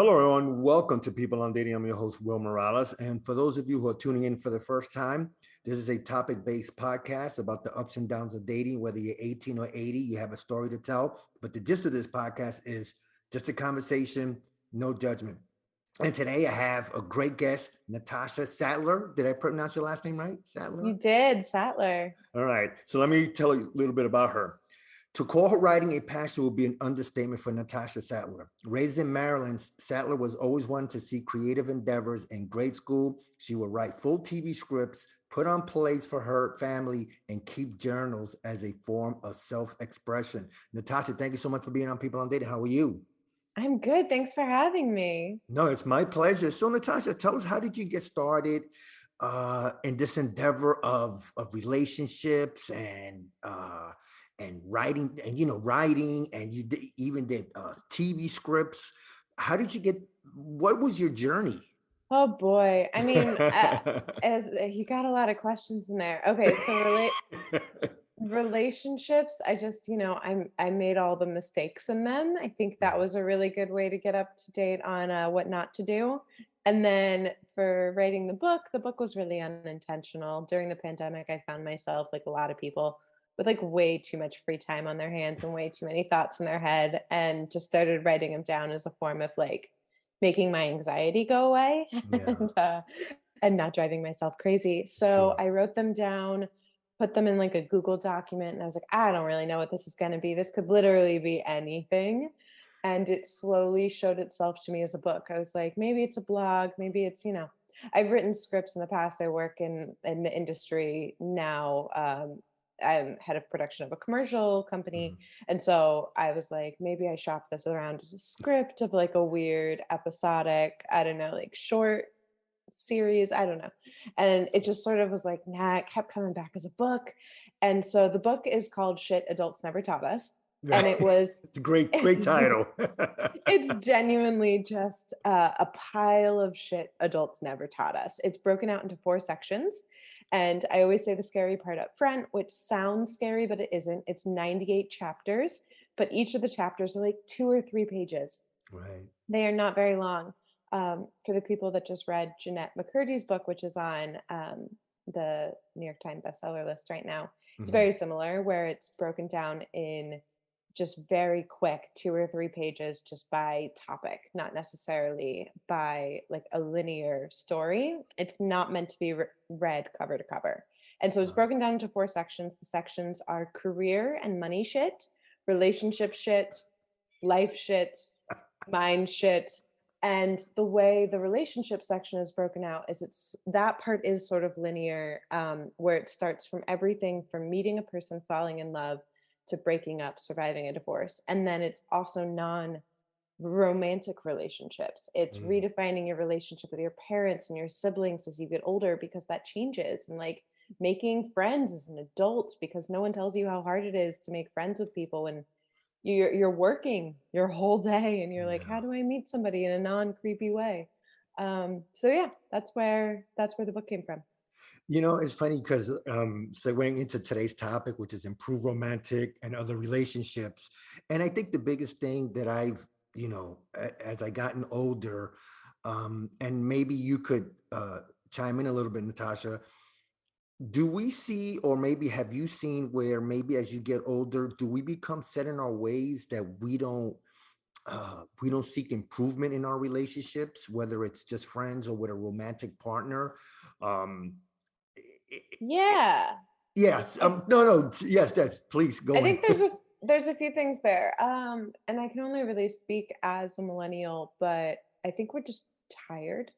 Hello, everyone. Welcome to People on Dating. I'm your host, Will Morales. And for those of you who are tuning in for the first time, this is a topic based podcast about the ups and downs of dating. Whether you're 18 or 80, you have a story to tell. But the gist of this podcast is just a conversation, no judgment. And today I have a great guest, Natasha Sattler. Did I pronounce your last name right? You Sattler? did, Sattler. All right. So let me tell you a little bit about her. To call her writing a passion would be an understatement for Natasha Sattler. Raised in Maryland, Sattler was always one to see creative endeavors. In grade school, she would write full TV scripts, put on plays for her family, and keep journals as a form of self-expression. Natasha, thank you so much for being on People on Dating. How are you? I'm good. Thanks for having me. No, it's my pleasure. So, Natasha, tell us, how did you get started in this endeavor of relationships and writing, and writing, and even did TV scripts. How did you get? What was your journey? Oh boy. As you got a lot of questions in there. Okay, so relationships, I made all the mistakes in them. I think that Yeah. was a really good way to get up to date on what not to do. And then for writing the book was really unintentional. During the pandemic, I found myself, like a lot of people, with like way too much free time on their hands and way too many thoughts in their head, and just started writing them down as a form of like making my anxiety go away Yeah. and not driving myself crazy. So Sure. I wrote them down, put them in like a Google document, and I was like, I don't really know what this is going to be. This could literally be anything. And it slowly showed itself to me as a book. I was like, maybe it's a blog, maybe it's, I've written scripts in the past. I work in the industry now. I'm head of production of a commercial company. Mhm. And so I was like, maybe I shop this around as a script of like a weird episodic, I don't know, like short series. I don't know. And it just sort of was like, nah, it kept coming back as a book. And so the book is called Shit Adults Never Taught Us. And it was, It's a great title. it's genuinely just a pile of shit adults never taught us. It's broken out into 4 sections. And I always say the scary part up front, which sounds scary, but it isn't. It's 98 chapters, but each of the chapters are like 2 or 3 pages. Right. They are not very long. For the people that just read Jeanette McCurdy's book, which is on the New York Times bestseller list right now, it's Mhm. very similar, where it's broken down in just very quick 2 or 3 pages, just by topic, not necessarily by like a linear story. It's not meant to be read cover to cover. And so it's Wow. broken down into 4 sections. The sections are career and money shit, relationship shit, life shit, mind shit. And the way the relationship section is broken out is it's that part is sort of linear, where it starts from everything from meeting a person, falling in love, to breaking up, surviving a divorce. And then it's also non romantic relationships. It's Mm. redefining your relationship with your parents and your siblings as you get older, because that changes. And like making friends as an adult, because no one tells you how hard it is to make friends with people when you're working your whole day and you're like, how Yeah. do I meet somebody in a non-creepy way? So yeah, that's where the book came from. It's funny because segueing into today's topic, which is improve romantic and other relationships. And I think the biggest thing that I've, as I gotten older, and maybe you could chime in a little bit, Natasha, do we see, or maybe have you seen where maybe as you get older, do we become set in our ways that we don't seek improvement in our relationships, whether it's just friends or with a romantic partner? Um, Yeah. Yes. I No, no. Yes, that's please I go in. think there's a few things there. And I can only really speak as a millennial, but I think we're just tired.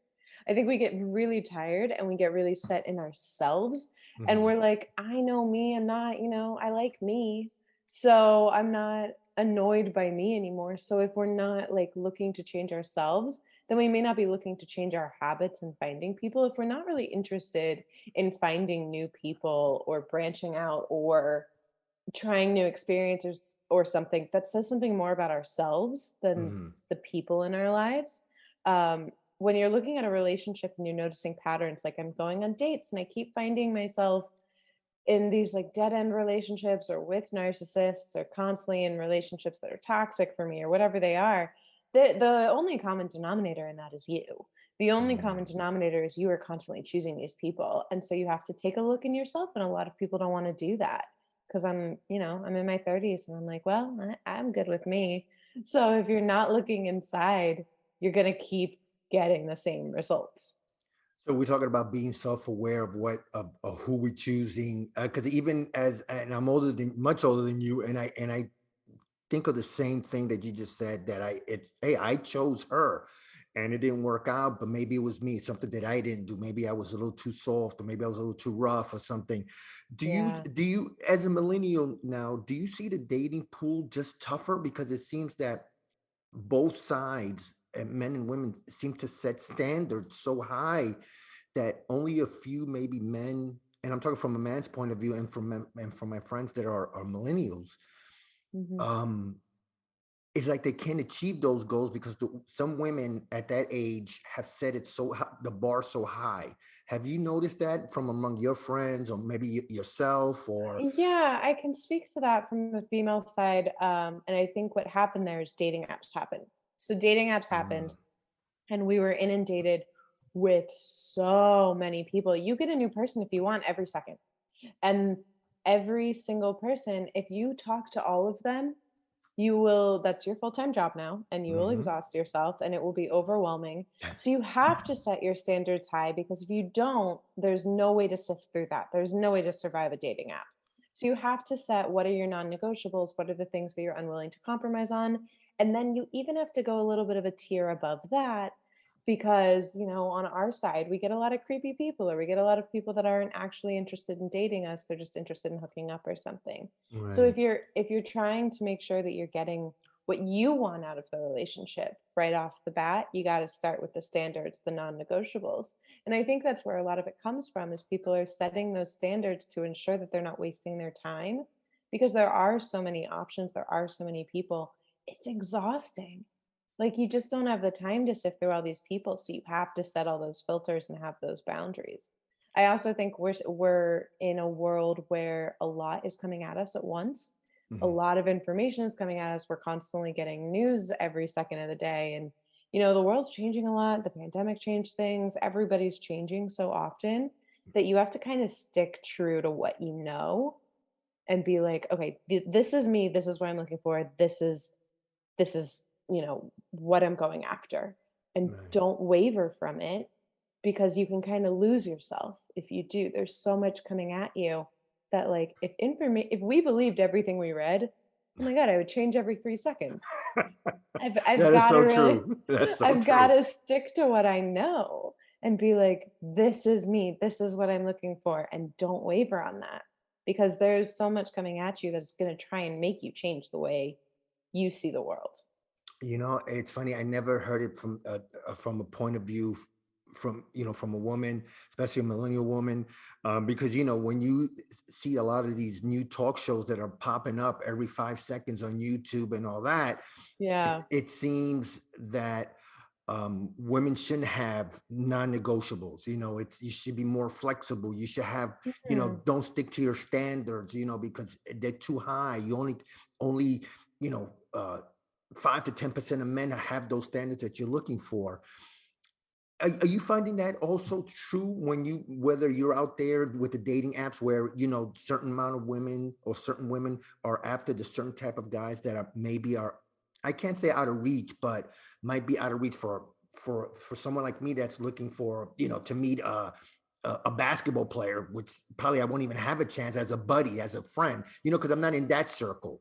I think we get really tired and we get really set in ourselves. And Mhm. we're like, I know me, I'm not, I like me. So I'm not annoyed by me anymore. So if we're not like looking to change ourselves, then we may not be looking to change our habits and finding people. If we're not really interested in finding new people or branching out or trying new experiences or something, that says something more about ourselves than Mhm. the people in our lives. When you're looking at a relationship and you're noticing patterns, like I'm going on dates and I keep finding myself in these like dead end relationships or with narcissists or constantly in relationships that are toxic for me or whatever they are, The only common denominator in that is you. The only common Mm. denominator is you are constantly choosing these people, and so you have to take a look in yourself, and a lot of people don't wanna do that because 'cause I'm in my 30s, and I'm like, "Well, I'm good with me." So if you're not looking inside, you're gonna keep getting the same results. So we're talking about being self-aware of of who we're choosing. Because even as, and I'm much older than you, and I think of the same thing that you just said, that it's, hey, I chose her and it didn't work out, but maybe it was me, something that I didn't do. Maybe I was a little too soft, or maybe I was a little too rough or something. Yeah. Do you, as a millennial now, do you see the dating pool just tougher? Because it seems that both sides, and men and women, seem to set standards so high that only a few, maybe men, and I'm talking from a man's point of view, and from my friends that are millennials, Mhm. um, it's like they can't achieve those goals because some women at that age have set it so the bar so high. Have you noticed that from among your friends, or maybe yourself, or? Yeah, I can speak to that from the female side, and I think what happened there is dating apps happened. So dating apps happened, Mm, and we were inundated with so many people. You get a new person if you want every second. And every single person, if you talk to all of them, you will that's your full-time job now, and you will mhm. exhaust yourself, and it will be overwhelming. So you have to set your standards high, because if you don't, there's no way to sift through that. There's no way to survive a dating app. So you have to set, what are your non-negotiables, what are the things that you're unwilling to compromise on, and then you even have to go a little bit of a tier above that, because on our side we get a lot of creepy people, or we get a lot of people that aren't actually interested in dating us, they're just interested in hooking up or something. So Right. if you're trying to make sure that you're getting what you want out of the relationship right off the bat, you got to start with the standards, the non-negotiables. And I think that's where a lot of it comes from, is people are setting those standards to ensure that they're not wasting their time, because there are so many options, there are so many people. It's exhausting. Like, you just don't have the time to sift through all these people, so you have to set all those filters and have those boundaries. I also think we're in a world where a lot is coming at us at once. A Mhm. lot of information is coming at us. We're constantly getting news every second of the day, and the world's changing a lot. The pandemic changed things. Everybody's changing so often that you have to kind of stick true to what you know, and be like, okay, this is me. This is what I'm looking for. This is what I'm going after, and Right. don't waver from it, because you can kind of lose yourself if you do. There's so much coming at you that, like, if we believed everything we read, oh my god, I would change every 3 seconds. I've That is got to so really true. That's so I've got true. to stick to what I know, and be like, this is me. This is what I'm looking for, and don't waver on that, because there's so much coming at you that's going to try and make you change the way you see the world. It's funny. I never heard it from a point of view, from from a woman, especially a millennial woman, because when you see a lot of these new talk shows that are popping up every 5 seconds on YouTube and all that, Yeah. it seems that women shouldn't have non-negotiables. You should be more flexible. You should have, Mhm. don't stick to your standards. Because they're too high. You only you know. 5 to 10% of men have those standards that you're looking for. Are you finding that also true, whether you're out there with the dating apps, where certain amount of women, or certain women, are after the certain type of guys that are, maybe are, I can't say out of reach, but might be out of reach for someone like me, that's looking for, to meet a basketball player, which probably I won't even have a chance, as a buddy, as a friend, because I'm not in that circle.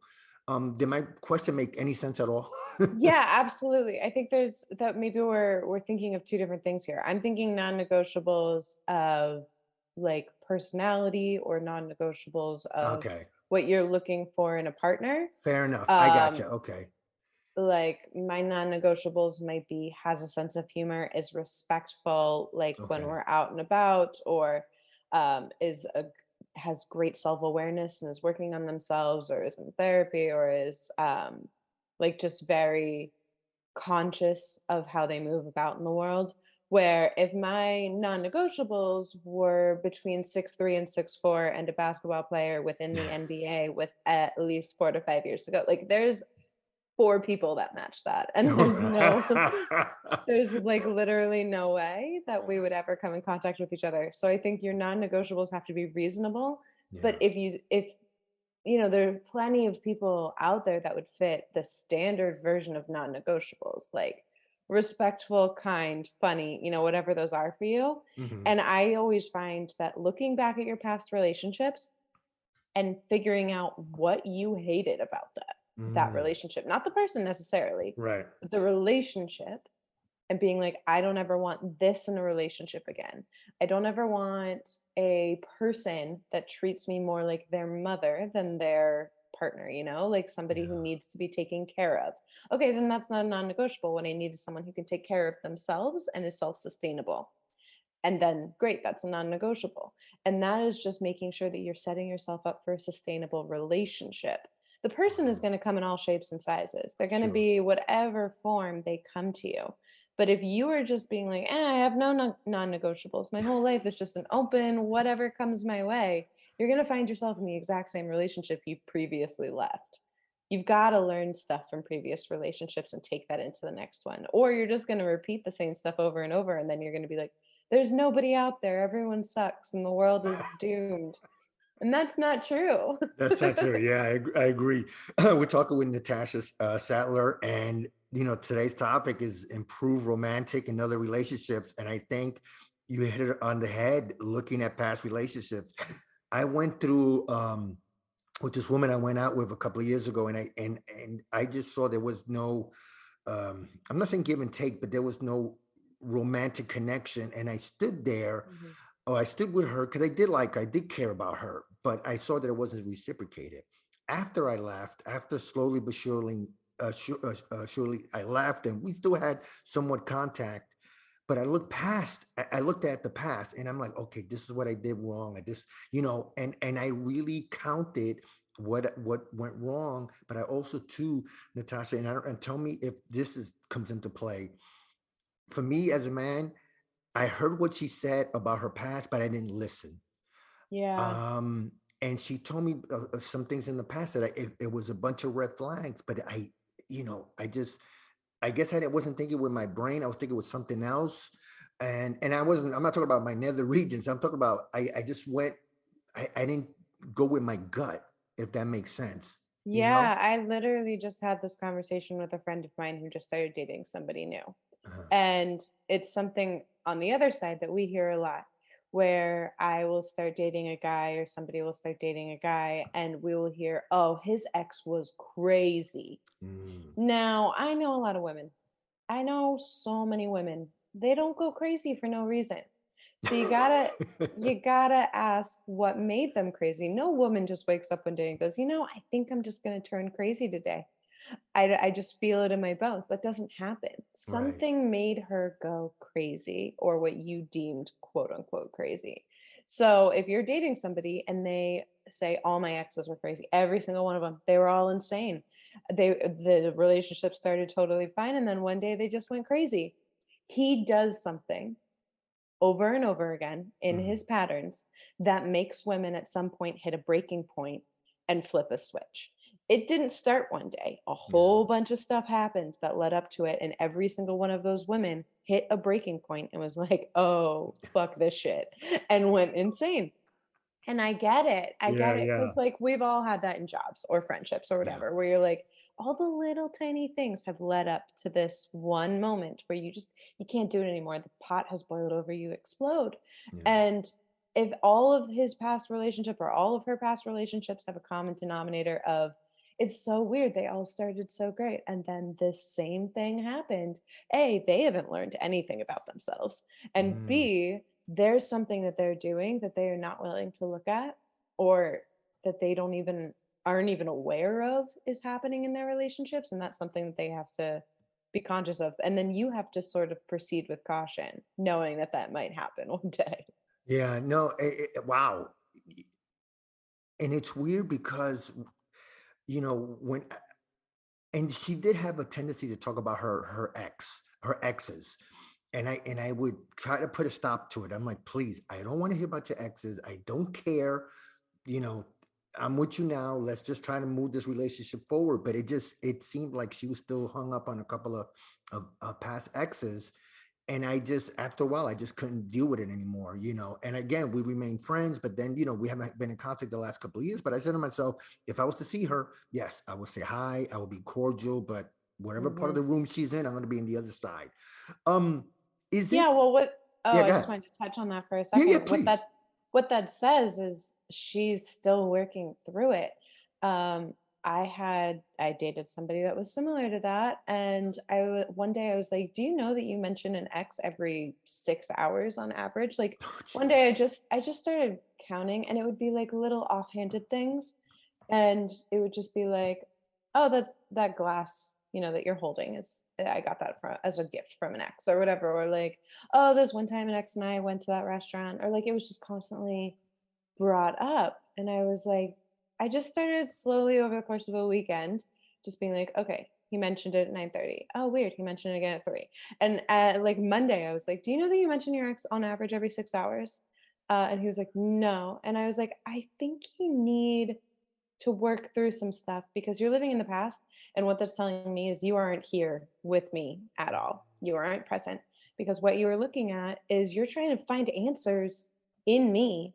Did my question make any sense at all? Yeah, absolutely. I think there's that maybe we're thinking of two different things here. I'm thinking non-negotiables of, like, personality, or non-negotiables of Okay, what you're looking for in a partner. fair enough. I got you. Um, Okay. like, my non-negotiables might be, has a sense of humor, is respectful, like, when Okay. we're out and about, or is a has great self-awareness and is working on themselves, or is in therapy, or is like, just very conscious of how they move about in the world. Where if my non-negotiables were between 6'3" and 6'4", and a basketball player within the NBA with at least 4 to 5 years to go, like, there's 4 people that match that, and there's, like, literally no way that we would ever come in contact with each other. So I think your non-negotiables have to be reasonable, but Yeah. if there are plenty of people out there that would fit the standard version of non-negotiables, like respectful, kind, funny, whatever those are for you. Mhm. And I always find that looking back at your past relationships and figuring out what you hated about that Mm. relationship, not the person necessarily, Right. but the relationship, and being like, I don't ever want this in a relationship again. I don't ever want a person that treats me more like their mother than their partner, like somebody who Yeah. needs to be taken care of. Okay, then that's not a non negotiable. What I need is someone who can take care of themselves and is self sustainable. And then, great, that's a non negotiable. And that is just making sure that you're setting yourself up for a sustainable relationship. The person is Wow. going to come in all shapes and sizes. They're going to Sure. be whatever form they come to you. But if you are just being like, I have no non negotiables, my whole life is just an open, whatever comes my way, you're going to find yourself in the exact same relationship you previously left. You've got to learn stuff from previous relationships and take that into the next one. Or you're just going to repeat the same stuff over and over. And then you're going to be like, there's nobody out there, everyone sucks, and the world is doomed. And that's not true. That's not true. Yeah, I agree. We're talking with Natasha Sattler, and today's topic is improve romantic and other relationships. And I think you hit it on the head. Looking at past relationships, I went through with this woman I went out with a couple of years ago, and I just saw there was no. I'm not saying give and take, but there was no romantic connection, and I stood there. Mhm. Oh, I stood with her because I did like her, I did care about her, but I saw that it wasn't reciprocated. After I left, after slowly but surely I left, and we still had somewhat contact. But I looked past. I looked at the past, and I'm like, okay, this is what I did wrong. I this, and I really counted what went wrong. But I also too, Natasha, and tell me if this is comes into play. For me as a man, I heard what she said about her past, but I didn't listen. Yeah. Um, and she told me some things in the past that it was a bunch of red flags, but I guess I wasn't thinking with my brain. I was thinking with something else. And I'm not talking about my nether regions. I'm talking about, I just went, I didn't go with my gut, if that makes sense, you know? Yeah, I literally just had this conversation with a friend of mine who just started dating somebody new. Uh-huh. And it's something on the other side that we hear a lot, where I will start dating a guy or somebody will start dating a guy and we will hear, oh, his ex was crazy. Mm. Now, I know a lot of women. I know so many women. They don't go crazy for no reason. So you gotta ask what made them crazy. No woman just wakes up one day and goes, I think I'm just gonna turn crazy today. I just feel it in my bones. That doesn't happen. Right. Something made her go crazy, or what you deemed quote unquote crazy. So if you're dating somebody and they say all my exes were crazy, every single one of them, they were all insane. The relationship started totally fine, and then one day they just went crazy. He does something over and over again in Mm. his patterns that makes women at some point hit a breaking point and flip a switch. It didn't start one day. A Yeah. whole bunch of stuff happened that led up to it. And every single one of those women hit a breaking point and was like, oh, fuck this shit, and went insane. And I get it. I get Yeah. it Yeah. because, like, we've all had that in jobs or friendships or Yeah. whatever, where you're like, all the little tiny things have led up to this one moment where you can't do it anymore. The pot has boiled over, you explode. Yeah. And if all of his past relationship or all of her past relationships have a common denominator of, it's so weird, they all started so great, and then this same thing happened. A, they haven't learned anything about themselves. And Mm. B, there's something that they're doing that they are not willing to look at, or that they don't even aren't even aware of is happening in their relationships, and that's something that they have to be conscious of, and then you have to sort of proceed with caution knowing that that might happen one day. Yeah. No. Wow. And it's weird because when and she did have a tendency to talk about her exes, and I would try to put a stop to it. I'm like, please, I don't want to hear about your exes. I don't care, you know. I'm with you now. Let's just try to move this relationship forward. But it seemed like she was still hung up on a couple of past exes. And I just, after a while, I just couldn't deal with it anymore, And again, we remained friends, but then, we haven't been in contact the last couple of years. But I said to myself, if I was to see her, yes, I would say hi, I would be cordial, but whatever part of Mhm. the room she's in, I'm going to be in the other side. Um, is Yeah, it? well, Yeah, I go just ahead. wanted to touch on that for a Yeah, yeah, second. please. What that says is she's still working through it. Um, I dated somebody that was similar to that, and one day I was like, "Do you know that you mention an ex every 6 hours on average?" Like Oh, one day jeez. I just started counting, and it would be like little offhanded things, and it would just be like, "Oh, that's that glass, that you're holding is I got that from as a gift from an ex or whatever," or like, "Oh, there's one time an ex and I went to that restaurant," or like it was just constantly brought up. And I was like, I just started slowly over the course of a weekend, just being like, okay, he mentioned it at 9:30. Oh, weird. He mentioned it again at 3. And at like Monday, I was like, do you know that you mention your ex on average every 6 hours? And he was like, no. And I was like, I think you need to work through some stuff because you're living in the past. And what that's telling me is you aren't here with me at all. You aren't present because what you are looking at is you're trying to find answers in me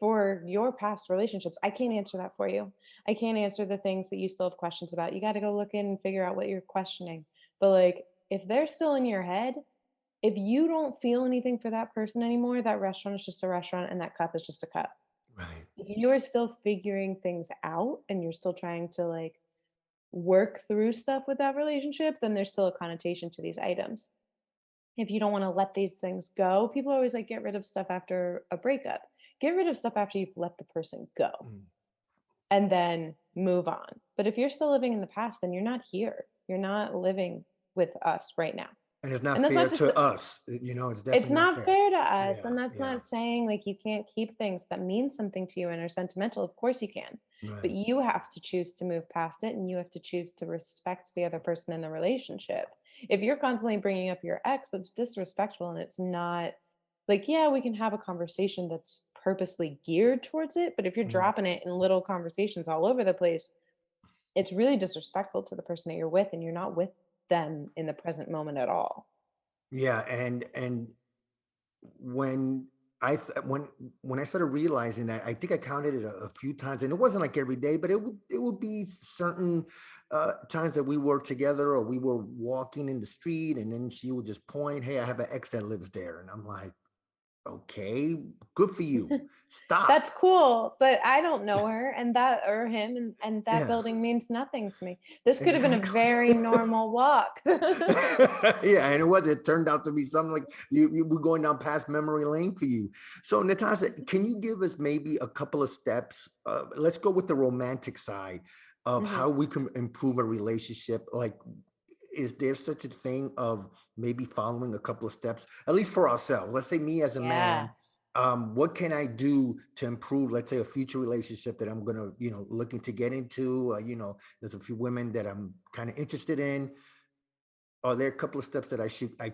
for your past relationships. I can't answer that for you. I can't answer the things that you still have questions about. You got to go look in and figure out what you're questioning. But like, if they're still in your head, if you don't feel anything for that person anymore, that restaurant is just a restaurant and that cup is just a cup. Right. If you are still figuring things out and you're still trying to like work through stuff with that relationship, then there's still a connotation to these items. If you don't want to let these things go, people always like get rid of stuff after a breakup. Get rid of stuff after you've let the person go Mm. and then move on. But if you're still living in the past, then you're not here. You're not living with us right now. And it's not And that's fair not to say to us. It's it's definitely not not fair. fair to us. Yeah, And that's yeah. not saying like you can't keep things that mean something to you and are sentimental. Of course you can. But Right. you have to choose to move past it and you have to choose to respect the other person in the relationship. If you're constantly bringing up your ex, that's disrespectful and it's not like, yeah, we can have a conversation that's purposely geared towards it. But if you're Mm. dropping it in little conversations all over the place, it's really disrespectful to the person that you're with and you're not with them in the present moment at all. Yeah, and when when I started realizing that, I think I counted it a few times, and it wasn't like every day, but it would be certain times that we were together or we were walking in the street, and then she would just point, "Hey, I have an ex that lives there," and I'm like, "Okay, good for you. Stop." That's cool, but I don't know her and that or him, and that Yeah, building means nothing to me. This could have been a exactly. very normal walk. Yeah, and it was. It turned out to be something like you were going down past memory lane for you. So, Natasha, can you give us maybe a couple of steps? Let's go with the romantic side of Mhm. how we can improve a relationship. Like, is there such a thing of maybe following a couple of steps, at least for ourselves? Let's say me as a man. Yeah. What can I do to improve, let's say, a future relationship that I'm gonna, looking to get into? There's a few women that I'm kind of interested in. Are there a couple of steps that I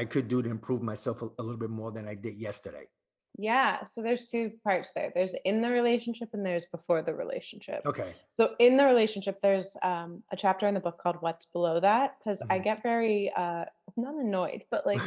could do to improve myself a little bit more than I did yesterday? Yeah, so there's 2 parts there. There's in the relationship and there's before the relationship. Okay. So in the relationship, there's a chapter in the book called What's Below That because I Mhm. get very not annoyed, but like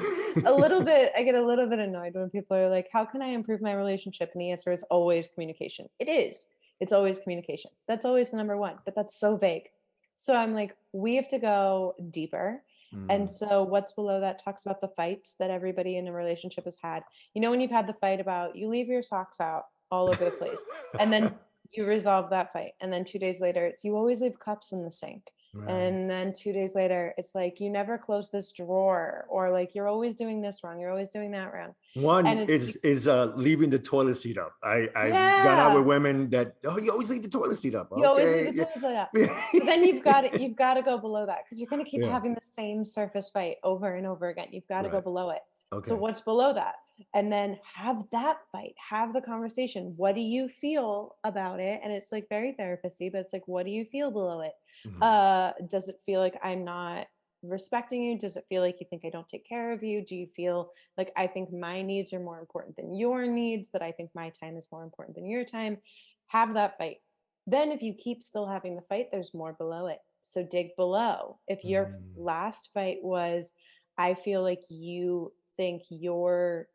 a little bit. I get a little bit annoyed when people are like, "How can I improve my relationship?" And the answer is always communication. It is. It's always communication. That's always the number one. But that's so vague. So I'm like, we have to go deeper. And Mm. so what's below that talks about the fights that everybody in a relationship has had. When you've had the fight about you leave your socks out all over the place, and then you resolve that fight, and then 2 days later, it's you always leave cups in the sink, Right. and then 2 days later, it's like you never close this drawer, or like you're always doing this wrong, you're always doing that wrong, and One it's is leaving the toilet seat up. I've gone out with yeah. women that, oh, you always leave the toilet seat up. You always leave Okay. the toilet up. Yeah. So then you've got to go below that because you're going to keep Yeah. having the same surface fight over and over again. You've got to go Right. below it. So Okay. what's below that? And then have that fight, have the conversation. What do you feel about it? And it's like very therapisty, but it's like, what do you feel below it? Mhm. Does it feel like I'm not respecting you? Does it feel like you think I don't take care of you? Do you feel like I think my needs are more important than your needs? That I think my time is more important than your time? have that fight. Then if you keep still having the fight, there's more below it. So dig below. If your Mm, last fight was, I feel like you think your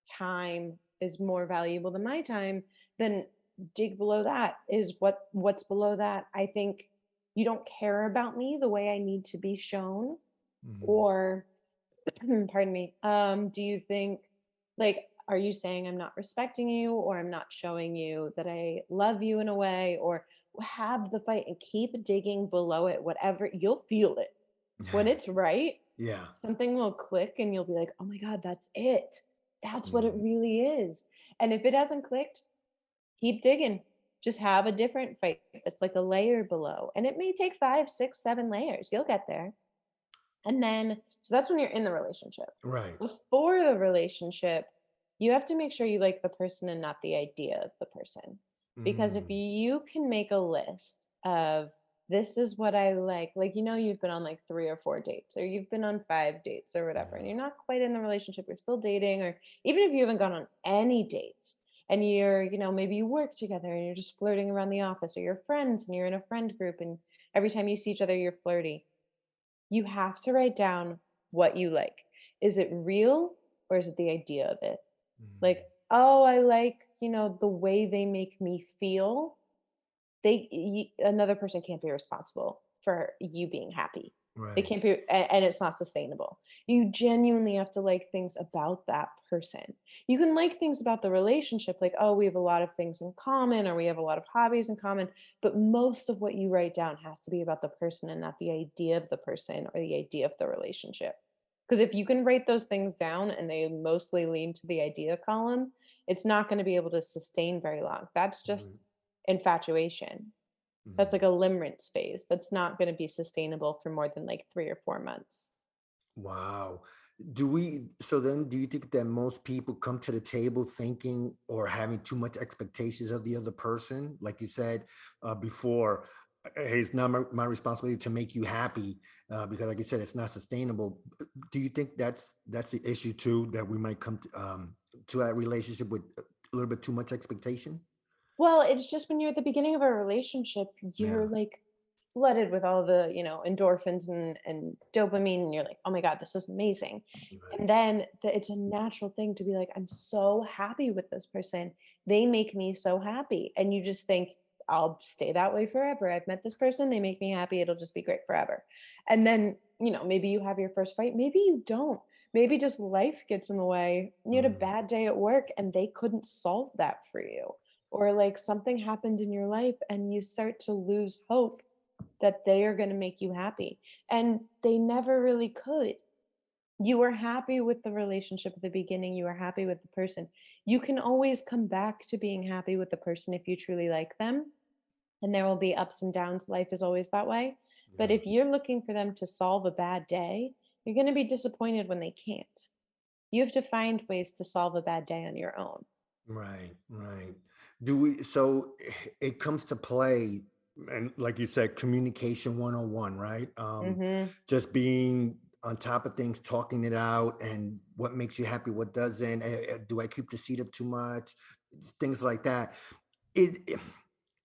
time is more valuable than my time, then dig below that. Is what's below that? I think you don't care about me the way I need to be shown, mhm, or pardon me. Do you think, like, are you saying I'm not respecting you, or I'm not showing you that I love you in a way, or have the fight and keep digging below it, whatever, you'll feel it. When it's right, yeah. something will click and you'll be like, "Oh my God, that's it. That's what it Mm, really is." And if it hasn't clicked, keep digging. Just have a different fight that's like a layer below. And it may take 5, 6, 7 layers. You'll get there. And then, so that's when you're in the relationship. right. Before the relationship, you have to make sure you like the person and not the idea of the person. Because if Mm, you can make a list of, this is what I like, you've been on like 3 or 4 dates, or you've been on 5 dates or whatever, and mhm, you're not quite in the relationship, you're still dating, or even if you haven't gone on any dates and maybe you work together and you're just flirting around the office, or you're friends and you're in a friend group and every time you see each other, you're flirty, you have to write down what you like. Is it real, or is it the idea of it? Like, mm, "Oh, I like, the way they make me feel." Another person can't be responsible for you being happy. They right. can't be, and it's not sustainable. You genuinely have to like things about that person. You can like things about the relationship, like, oh, we have a lot of things in common, or we have a lot of hobbies in common, but most of what you write down has to be about the person and not the idea of the person or the idea of the relationship. Because if you can write those things down and they mostly lean to the idea column, it's not going to be able to sustain very long. That's Right. just infatuation. That's like Mhm. a limerence phase. That's not gonna be sustainable for more than, like, 3 or 4 months. Wow. Do you think that most people come to the table thinking or having too much expectations of the other person? Like you said before, hey, it's not my responsibility to make you happy because, like you said, it's not sustainable. Do you think that's the issue too, that we might come to that relationship with a little bit too much expectation? Well, it's just when you're at the beginning of a relationship, you're, Yeah. like, flooded with all the, endorphins and dopamine, and you're like, "Oh my god, this is amazing." Right. And then it's a natural thing to be like, "I'm so happy with this person. They make me so happy." And you just think, "I'll stay that way forever. I've met this person, they make me happy, it'll just be great forever." And then, maybe you have your first fight, maybe you don't. Maybe just life gets in the way. You had a Mm, bad day at work and they couldn't solve that for you, or like something happened in your life and you start to lose hope that they are going to make you happy, and they never really could. You were happy with the relationship at the beginning, you were happy with the person. You can always come back to being happy with the person if you truly like them, and there will be ups and downs, life is always that way. But yeah. if you're looking for them to solve a bad day, you're going to be disappointed when they can't. You have to find ways to solve a bad day on your own. Right, right. Do we so it comes to play, and like you said, communication 101, right? Mhm. Just being on top of things, talking it out, and what makes you happy, what doesn't. Do I keep the seat up too much? Things like that. Is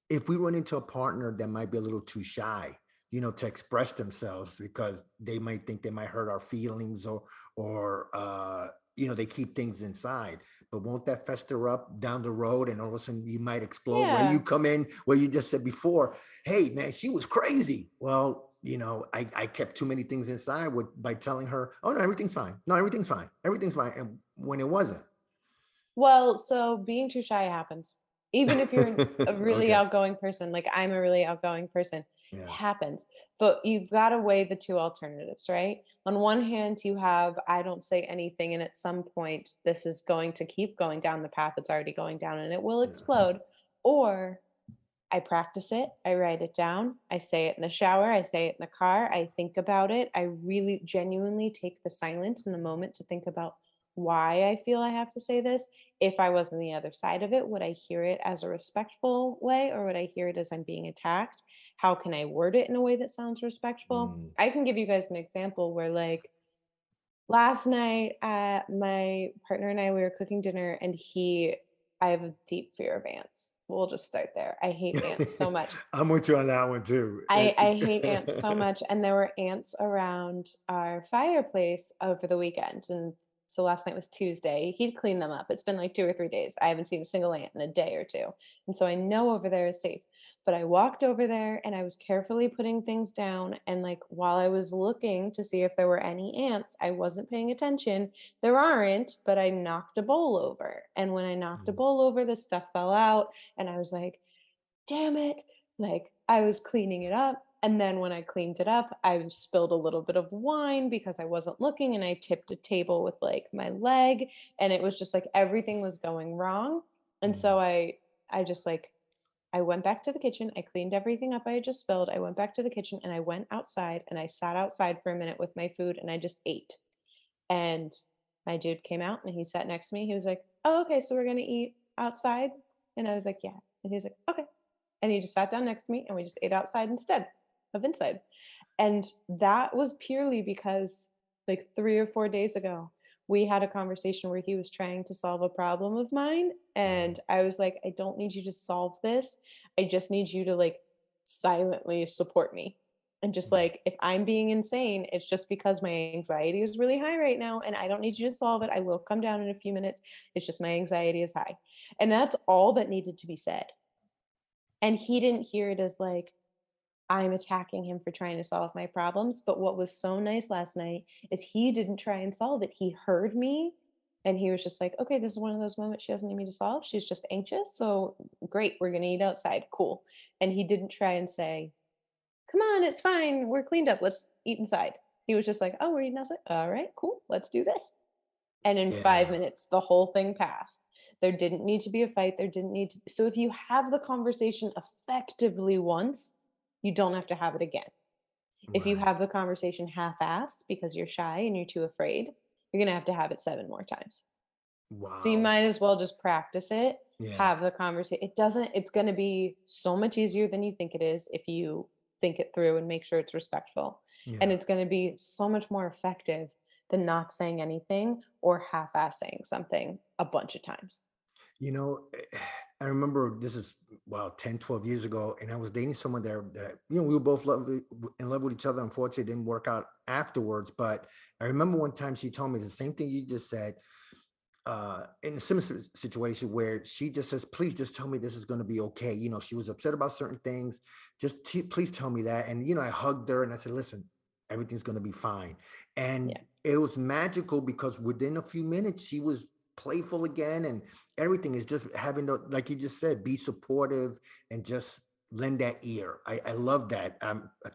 if we run into a partner that might be a little too shy, to express themselves because they might think they might hurt our feelings, or they keep things inside. But won't that fester up down the road and all of a sudden you might explode where you Yeah. come in where you just said before, hey man, she was crazy. Well, I kept too many things inside by telling her, oh no, everything's fine. No, everything's fine. Everything's fine. And when it wasn't. Well, so being too shy happens. Even if you're a really Okay. outgoing person, like I'm a really outgoing person, it Yeah. happens. But you've got to weigh the two alternatives, right? On one hand, you have, I don't say anything, and at some point, this is going to keep going down the path it's already going down and it will Yeah. explode. Or I practice it, I write it down, I say it in the shower, I say it in the car, I think about it. I really genuinely take the silence and the moment to think about why I feel I have to say this. If I was on the other side of it, would I hear it as a respectful way, or would I hear it as I'm being attacked? How can I word it in a way that sounds respectful? Mm. I can give you guys an example where, like, last night, my partner and I, we were cooking dinner, and I have a deep fear of ants. we'll just start there. I hate ants so much. I'm with you on that one too. I hate ants so much, and there were ants around our fireplace over the weekend, and so last night was Tuesday. He'd cleaned them up. It's been like 2 or 3 days. I haven't seen a single ant in a day or 2, and so I know over there is safe. But I walked over there, and I was carefully putting things down, and, like, while I was looking to see if there were any ants, I wasn't paying attention. There aren't, but I knocked a bowl over, and when I knocked a Mm, bowl over, the stuff fell out, and I was like, damn it. Like I was cleaning it up. And then when I cleaned it up, I spilled a little bit of wine because I wasn't looking and I tipped a table with like my leg and it was just like everything was going wrong. And mm, so I just like I went back to the kitchen. I cleaned everything up I had just spilled. I went back to the kitchen and I went outside and I sat outside for a minute with my food and I just ate. And my dude came out and he sat next to me. He was like, "Oh, okay, so we're gonna eat outside?" And I was like, "Yeah." And he was like, "Okay." And he just sat down next to me and we just ate outside instead of inside. And that was purely because like 3 or 4 days ago, we had a conversation where he was trying to solve a problem of mine. yeah, And I was like, I don't need you to solve this. I just need you to like silently support me. And just yeah, like, if I'm being insane, it's just because my anxiety is really high right now. And I don't need you to solve it. I will come down in a few minutes. It's just my anxiety is high. And that's all that needed to be said. And he didn't hear it as like, I'm attacking him for trying to solve my problems. But what was so nice last night is he didn't try and solve it. He heard me and he was just like, okay, this is one of those moments she doesn't need me to solve. She's just anxious. So great, we're going to eat outside. Cool. And he didn't try and say, come on, it's fine. We're cleaned up. Let's eat inside. He was just like, oh, we're eating outside. All right, cool. Let's do this. And in 5 yeah. minutes, the whole thing passed. There didn't need to be a fight. There didn't need to. So if you have the conversation effectively once, you don't have to have it again. If you Right. have the conversation half-assed because you're shy and you're too afraid, you're going to have it 7 more times. So you Wow. might as well just practice it, Yeah, have the conversation. It's going to be so much easier than you think it is if you think it through and make sure it's respectful. And yeah. it's going to be so much more effective than not saying anything or half-ass saying something a bunch of times. You know, I remember this is, well, 10, 12 years ago, and I was dating someone there that, we were both in love with each other. Unfortunately, it didn't work out afterwards. But I remember one time she told me the same thing you just said, in a similar situation where she just says, please just tell me this is going to be okay. She was upset about certain things. Just please tell me that. And, I hugged her and I said, listen, everything's going to be fine. And Yeah. it was magical because within a few minutes, she was playful again. And everything is just having the, like you just said, be supportive and just lend that ear. I love that.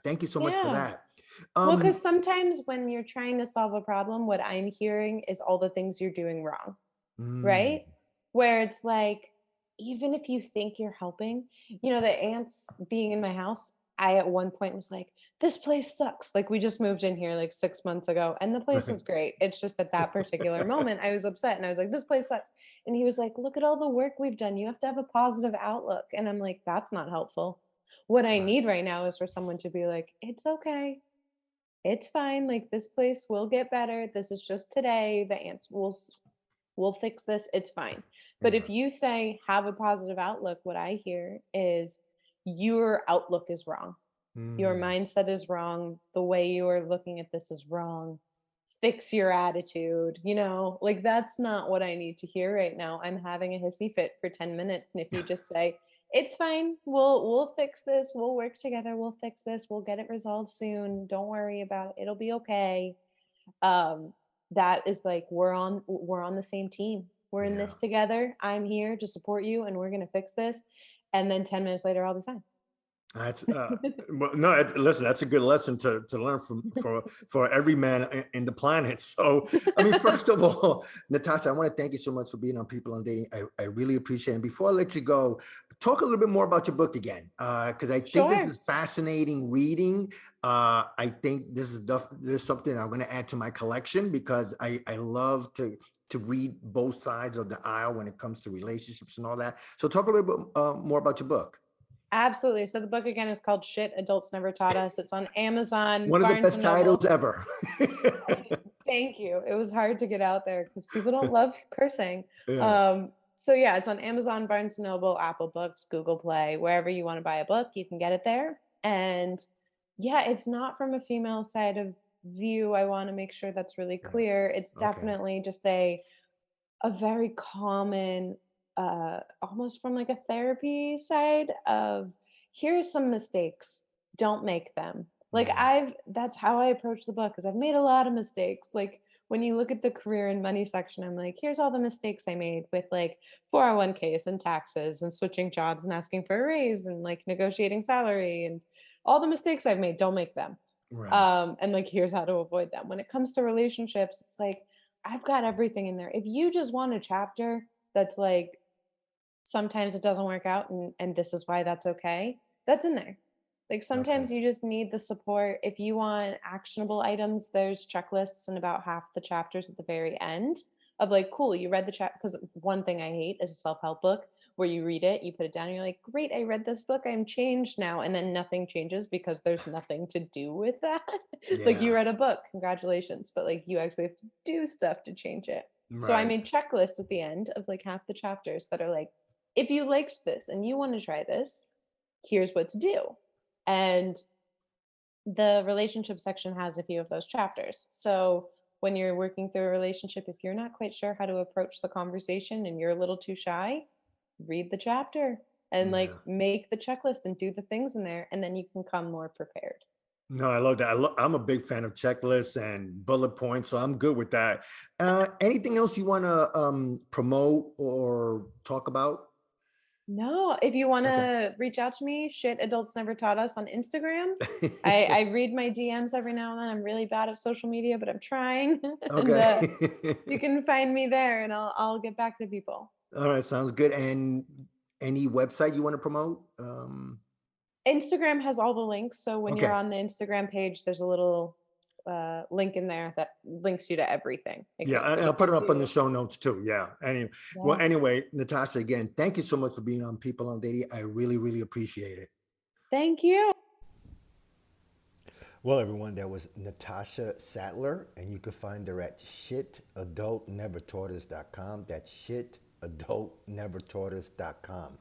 Thank you so much for Yeah. that. Well, Um, because sometimes when you're trying to solve a problem, what I'm hearing is all the things you're doing wrong. mm, Right? Where it's like, even if you think you're helping, the ants being in my house, I at one point was like, this place sucks. Like we just moved in here like 6 months ago and the place is great. It's just at that particular moment I was upset and I was like, this place sucks. And he was like, look at all the work we've done. You have to have a positive outlook. And I'm like, that's not helpful. What I right. need right now is for someone to be like, it's okay. It's fine. Like this place will get better. This is just today. The ants will we'll fix this. It's fine. But if Yeah. you say have a positive outlook, what I hear is your outlook is wrong. Your Mm, mindset is wrong. The way you are looking at this is wrong. Fix your attitude. Like that's not what I need to hear right now. I'm having a hissy fit for 10 minutes. And if you just say, it's fine. We'll fix this. We'll work together. We'll fix this. We'll get it resolved soon. Don't worry about it. It'll be okay. um that is like we're on the same team. We're in yeah. this together. I'm here to support you and we're going to fix this, and then 10 minutes later I'll be fine. That's well, no. Listen, that's a good lesson to learn for every man in the planet. So, I mean, first of all, Natasha, I want to thank you so much for being on People on Dating. I really appreciate it. And before I let you go, talk a little bit more about your book again, because I think this Sure. is fascinating reading. I think this is something I'm going to add to my collection because I love to read both sides of the aisle when it comes to relationships and all that. So, talk a little bit more about your book. Absolutely. So the book again is called Shit Adults Never Taught Us. It's on Amazon, One of the Barnes best and titles Noble. ever. Thank you. It was hard to get out there because people don't love cursing. Yeah. Um, So yeah, it's on Amazon, Barnes& and Noble, Apple Books, Google Play, wherever you wanna buy a book, you can get it there, and yeah, it's not from a female side of view, I wanna make sure that's really Yeah. clear. It's Okay. definitely just a very common, almost from like a therapy side of here's some mistakes, don't make them. Like Yeah. I've that's how I approach the book because I've made a lot of mistakes. Like when you look at the career and money section, I'm like, here's all the mistakes I made with like 401ks and taxes and switching jobs and asking for a raise and like negotiating salary and all the mistakes I've made, don't make them. Right. And like here's how to avoid them. When it comes to relationships, it's like I've got everything in there. If you just want a chapter that's like sometimes it doesn't work out and this is why that's okay, that's in there. Like Okay. sometimes you just need the support. If you want actionable items, there's checklists in about half the chapters at the very end of like, cool, you read the chat. Because one thing I hate is a self-help book where you read it, you put it down, and you're like, great, I read this book, I'm changed now. And then nothing changes because there's nothing to do with that. Like you Yeah. read a book, congratulations, but like you actually have to do stuff to change it. So I Right. made checklists at the end of like half the chapters that are like, if you liked this and you want to try this, here's what to do. And the relationship section has a few of those chapters. So when you're working through a relationship, if you're not quite sure how to approach the conversation and you're a little too shy, read the chapter and like Yeah. make the checklist and do the things in there. And then you can come more prepared. No, I love that. I'm a big fan of checklists and bullet points, so I'm good with that. Anything else you want to promote or talk about? No, if you Okay. wanna reach out to me, shit adults never taught us on Instagram. I read my DMs every now and then. I'm really bad at social media, but I'm trying. And, Okay. you can find me there, and I'll get back to people. All right, sounds good. And any website you want to promote? Instagram has all the links, so when you're Okay. on the Instagram page, there's a little, link in there that links you to everything. Yeah, and It'll I'll put give it up in the you show notes too. Yeah. yeah. Anyway, Natasha, again, thank you so much for being on People on Dating. I really, really appreciate it. Thank you. Well, everyone, that was Natasha Sattler, and you can find her at shitadultnevertaughtus.com. That's shitadultnevertaughtus.com.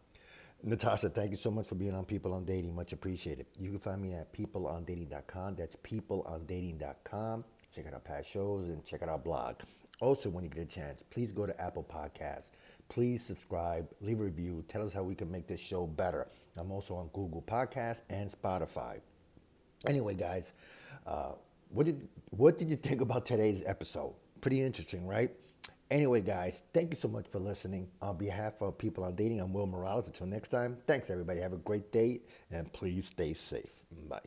Natasha, thank you so much for being on People on Dating. Much appreciated. You can find me at peopleondating.com. That's peopleondating.com. Check out our past shows and check out our blog. Also, when you get a chance, please go to Apple Podcasts. Please subscribe, leave a review, tell us how we can make this show better. I'm also on Google Podcasts and Spotify. Anyway, guys, uh, what did you think about today's episode? Pretty interesting, right? Anyway, guys, thank you so much for listening. On behalf of People on Dating, I'm Will Morales. Until next time, thanks everybody. Have a great day, and please stay safe. Bye.